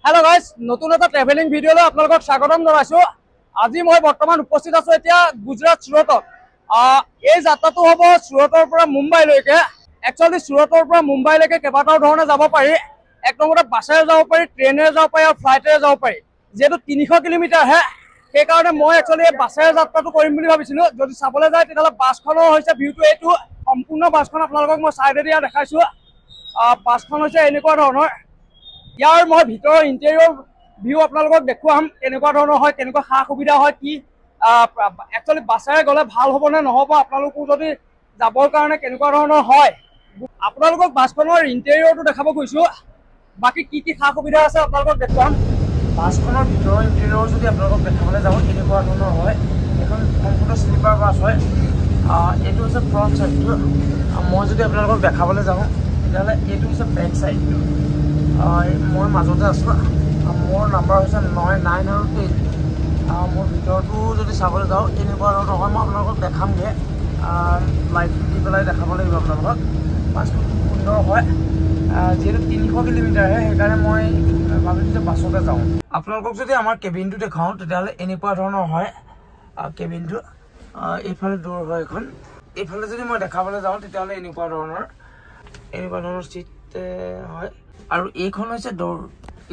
Hello guys नतुन एटा ट्रेभेलिंग video লৈ আপোনালোকক স্বাগতম জনাইছো। আজি মই বৰ্তমান উপস্থিত আছো এতিয়া গুজৰাট সুৰতত। এই যাত্ৰাটো হ'ব সুৰতৰ পৰা মুম্বাই লৈকে। একচুয়ালি সুৰতৰ পৰা মুম্বাই লৈকে কেবাটাও ধৰণে যাব পাৰি। এক নম্বৰতে বাছেৰে যাব পাৰি, ট্ৰেইনেৰে যাব পাৰি আৰু ফ্লাইটেৰে যাব পাৰি। যেহেতু 300 কিলোমিটাৰ হে সেইকাৰণে মই একচুয়ালি বাছেৰে যাত্ৰাটো কৰিম বুলি ভাবিছিলো। যদি চাবলৈ যায় তেতিয়াহ'লে বাছখনৰ হৈছে ভিউটো এইটো। সম্পূৰ্ণ বাছখন আপোনালোকক মই সাইডে দিয়া দেখাইছো। বাছখন হৈছে এনেকুৱা ধৰণৰ। ইয়াৰ মই ভিতৰৰ ইন্টেৰিয়ৰ ভিউ আপোনালোকক দেখুৱাম কেনেকুৱা ধৰণৰ হয়, কেনেকুৱা সা সুবিধা হয়, কি একচুয়ালি বাছেৰে গ'লে ভাল হ'ব নে নহ'ব, আপোনালোকো যদি যাবৰ কাৰণে কেনেকুৱা ধৰণৰ হয় আপোনালোকক বাছখনৰ ইন্টেৰিয়ৰটো দেখাব গৈছো। বাকি কি সা সুবিধা আছে আপোনালোকক দেখুৱাম। বাছখনৰ ভিতৰৰ ইন্টেৰিয়ৰ যদি আপোনালোকক দেখাবলৈ যাওঁ কেনেকুৱা ধৰণৰ হয়, এখন সম্পূৰ্ণ স্লিপাৰ বাছ হয়। এইটো হৈছে ফ্ৰণ্ট চাইডটো। মই যদি আপোনালোকক দেখাবলৈ যাওঁ তেতিয়াহ'লে এইটো হৈছে বেক চাইডটো। মই মাজতে আছোঁ। মোৰ নাম্বাৰ হৈছে 9 আৰু 10। মোৰ ভিতৰটো যদি চাবলৈ যাওঁ এনেকুৱা ধৰণৰ হয়। মই আপোনালোকক দেখামগৈ, লাইটটো দি পেলাই দেখাব লাগিব আপোনালোকক। বাছখন খুব সুন্দৰ হয়। যিহেতু 300 কিলোমিটাৰহে সেইকাৰণে মই ভাবিছোঁ যে বাছতে যাওঁ। আপোনালোকক যদি আমাৰ কেবিনটো দেখাওঁ তেতিয়াহ'লে এনেকুৱা ধৰণৰ হয় কেবিনটো। এইফালে ডোৰ হয় এখন। এইফালে যদি মই দেখাবলৈ যাওঁ তেতিয়াহ'লে এনেকুৱা ধৰণৰ চিট হয়। আৰু এইখন হৈছে ডোৰ।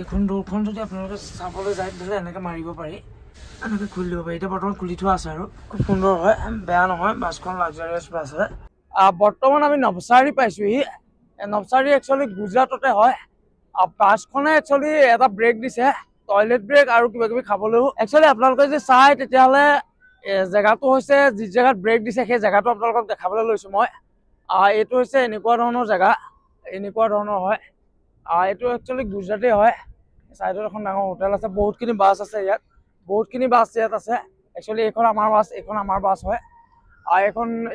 এইখন ডোৰখন যদি আপোনালোকে চাবলৈ যায় তেতিয়াহ'লে এনেকৈ মাৰিব পাৰি, এনেকৈ খুলি দিব পাৰি। এতিয়া বৰ্তমান খুলি থোৱা আছে আৰু খুব সুন্দৰ হয়, বেয়া নহয়। বাছখন লাক্সাৰিয়াছ বাছ হয়। বৰ্তমান আমি নৱচাৰী পাইছোহি। নৱচাৰী একচুৱেলি গুজৰাটতে হয়। বাছখনে একচুৱেলি এটা ব্ৰেক দিছে, টয়লেট ব্ৰেক আৰু কিবা কিবি খাবলৈও। একচুৱেলি আপোনালোকে যদি চাই তেতিয়াহ'লে জেগাটো হৈছে যি জেগাত ব্ৰেক দিছে সেই জেগাটো আপোনালোকক দেখাবলৈ লৈছোঁ মই। এইটো হৈছে এনেকুৱা ধৰণৰ জেগা, এনেকুৱা ধৰণৰ হয়। এইটো একচুৱেলি গুজৰাটে হয়। চাইডত এখন ডাঙৰ হোটেল আছে, বহুতখিনি বাছ আছে ইয়াত, বহুতখিনি বাছ ইয়াত আছে। একচুৱেলি এইখন আমাৰ বাছ, এইখন আমাৰ বাছ হয়।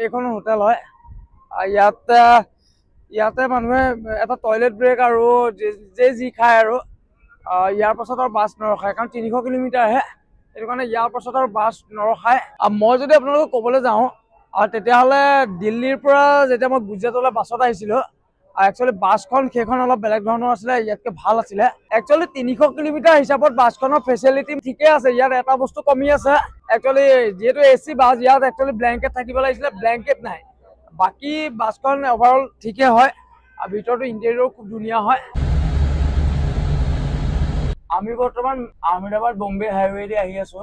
এইখন হোটেল হয়। ইয়াতে মানুহে এটা টয়লেট ব্ৰেক আৰু যি খায় আৰু ইয়াৰ পাছত আৰু বাছ নৰখায়, কাৰণ 300 কিলোমিটাৰহে। সেইটো কাৰণে ইয়াৰ পাছত আৰু বাছ নৰখায়। মই যদি আপোনালোকক ক'বলৈ যাওঁ তেতিয়াহ'লে দিল্লীৰ পৰা যেতিয়া মই গুজৰাটলৈ বাছত আহিছিলোঁ, একচুৱেলি বাছখন সেইখন অলপ বেলেগ ধৰণৰ আছিলে, ইয়াতকে ভাল আছিলে। একচুৱেলি 300 কিলোমিটাৰ হিচাপত বাছখনৰ ফেচিলিটি ঠিকে আছে। ইয়াত এটা বস্তু কমি আছে, একচুৱেলি যিহেতু AC বাছ ইয়াত একচুৱেলি ব্লেংকেট থাকিব লাগিছিলে, ব্লেংকেট নাই। বাকী বাছখন অভাৰঅল ঠিকে হয়। আৰু ভিতৰতো ইণ্টেৰিয়ৰ খুব ধুনীয়া হয়। আমি বৰ্তমান আহমেদাবাদ বম্বে হাইৱেদি আহি আছো।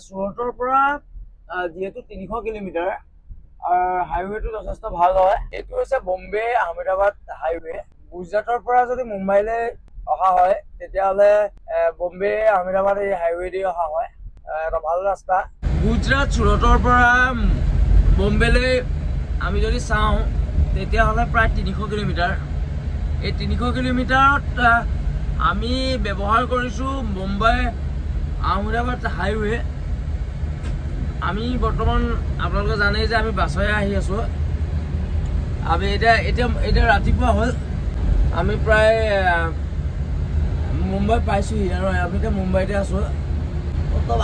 সুৰতৰ পৰা যিহেতু 300 কিলোমিটাৰ, হাইৱেটো যথেষ্ট ভাল হয়। এইটো হৈছে বম্বে আহমেদাবাদ হাইৱে। গুজৰাটৰ পৰা যদি মুম্বাইলৈ অহা হয় তেতিয়াহ'লে বম্বে আহমেদাবাদ এই হাইৱেদি অহা হয়। এটা ভাল ৰাস্তা। গুজৰাট সুৰতৰ পৰা বম্বেলৈ আমি যদি চাওঁ তেতিয়াহ'লে প্ৰায় 300 কিলোমিটাৰ। এই 300 কিলোমিটাৰত আমি ব্যৱহাৰ কৰিছোঁ মুম্বাই আহমেদাবাদ হাইৱে। আমি বৰ্তমান আপোনালোকে জানেই যে আমি বাছেৰে আহি আছোঁ। আমি এতিয়া ৰাতিপুৱা হ'ল, আমি প্ৰায় মুম্বাই পাইছোঁহি আৰু আমি এতিয়া মুম্বাইতে আছোঁ।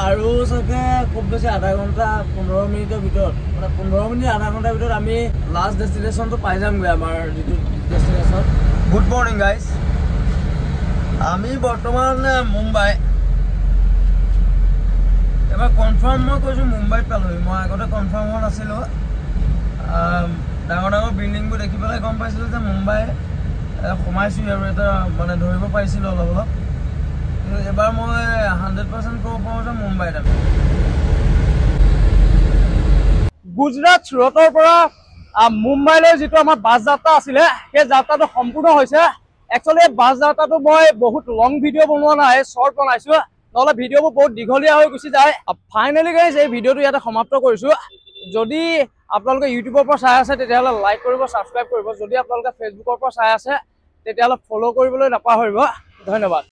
আৰু চাগে খুব বেছি আধা ঘণ্টা 15 মিনিটৰ ভিতৰত, মানে 15 মিনিট আধা ঘণ্টাৰ ভিতৰত আমি লাষ্ট ডেষ্টিনেশ্যনটো পাই যামগৈ, আমাৰ যিটো ডেষ্টিনেশ্যন। Good morning guys. আমি বৰ্তমান মুম্বাই। এবাৰ কনফাৰ্ম মই কৈছোঁ মুম্বাইত পালোহি। মই আগতে কনফাৰ্ম হোৱা নাছিলোঁ। ডাঙৰ ডাঙৰ বিল্ডিংবোৰ দেখি পেলাই গম পাইছিলোঁ যে মুম্বাই সোমাইছোঁ আৰু এটা মানে ধৰিব পাৰিছিলোঁ অলপ অলপ। কিন্তু এবাৰ মই 100% ক'ব পাৰোঁ যে মুম্বাইত আমি। গুজৰাট সুৰতৰ পৰা মুম্বাইলৈ যিটো আমাৰ বাছ যাত্ৰা আছিলে সেই যাত্ৰাটো সম্পূৰ্ণ হৈছে। একচুৱেলি এই বাছ যাত্ৰাটো মই বহুত লং ভিডিঅ' বনোৱা নাই, শ্বৰ্ট বনাইছোঁ, নহ'লে ভিডিঅ'বোৰ বহুত দীঘলীয়া হৈ গুচি যায়। ফাইনেলি গাইজ এই ভিডিঅ'টো ইয়াতে সমাপ্ত কৰিছোঁ। যদি আপোনালোকে ইউটিউবৰ পৰা চাই আছে তেতিয়াহ'লে লাইক কৰিব, ছাবস্ক্ৰাইব কৰিব। যদি আপোনালোকে ফেচবুকৰ পৰা চাই আছে তেতিয়াহ'লে ফ'ল' কৰিবলৈ নাপাহৰিব। ধন্যবাদ।